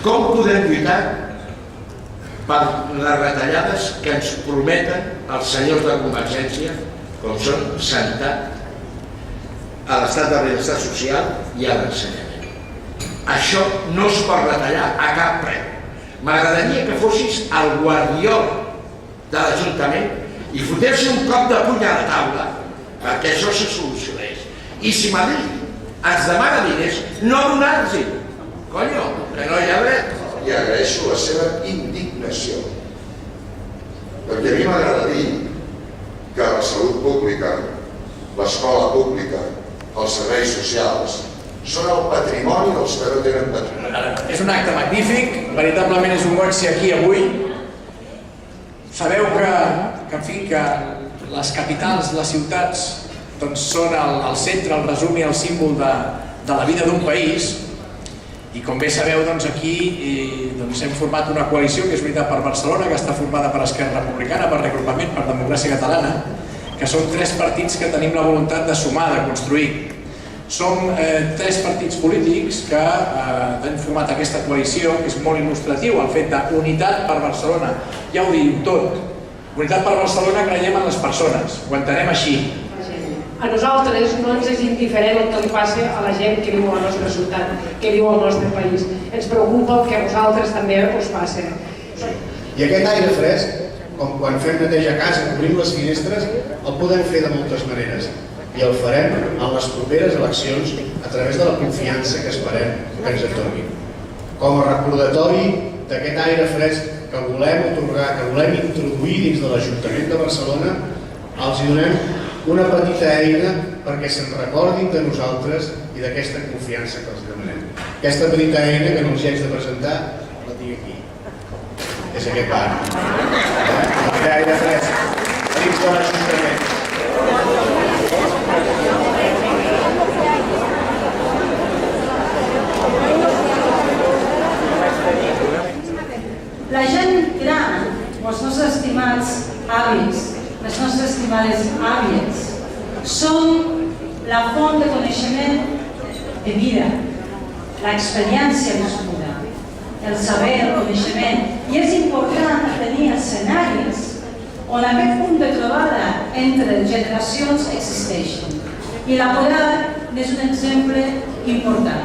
Com podem lluitar per les retallades que ens prometen els senyors de Convergència, com són sanitat, a l'estat de benestar social i a l'ensenyament? Això no es pot retallar a cap preu. M'agradaria que fossis el guardiol de l'Ajuntament i fotés un cop de puny a la taula perquè això se solucionés. I si Madrid ens demana diners, no donar-los-hi. Conyo, que no hi ha dret. I agraeixo la seva indignació, perquè a mi m'agrada dir que la salut pública, l'escola pública, els serveis socials són el patrimoni dels que no tenen patrimoni. És un acte magnífic, veritablement és un goig ser aquí avui. Sabeu que les capitals, les ciutats, són el centre, el resum i el símbol de la vida d'un país. I com bé sabeu, aquí hem format una coalició que és Unitat per Barcelona, que està formada per Esquerra Republicana, per Reagrupament, per Democràcia Catalana, que són 3 partits que tenim la voluntat de sumar, de construir. Som 3 partits polítics que han format aquesta coalició, que és molt il·lustratiu, el fet d'Unitat per Barcelona. Ja ho diu tot. Unitat per Barcelona creiem en les persones, ho entenem així. A nosaltres no ens és indiferent el que li passa a la gent que viu a la nostra ciutat, que viu al nostre país. Ens preocupa el que a vosaltres també us passa. I aquest aire fresc, com quan fem neteja a casa, obrim les finestres, el podem fer de moltes maneres. I el farem en les properes eleccions a través de la confiança que esperem que ens atorguin. Com a recordatori d'aquest aire fresc que volem otorgar, que volem introduir dins de l'Ajuntament de Barcelona, els donem una petita eina perquè se'n recordin de nosaltres i d'aquesta confiança que els demanem. Aquesta petita eina que no els haig de presentar, la tinc aquí. És aquest bar. Aquest aire fresc, dins de l'Ajuntament. La gent gran, els nostres estimats avis, les nostres estimades àvies, són la font de coneixement de vida, l'experiència viscuda, el saber, el coneixement. I és important tenir escenaris on aquest punt de trobada entre generacions existeixen. I la Polar n'és un exemple important.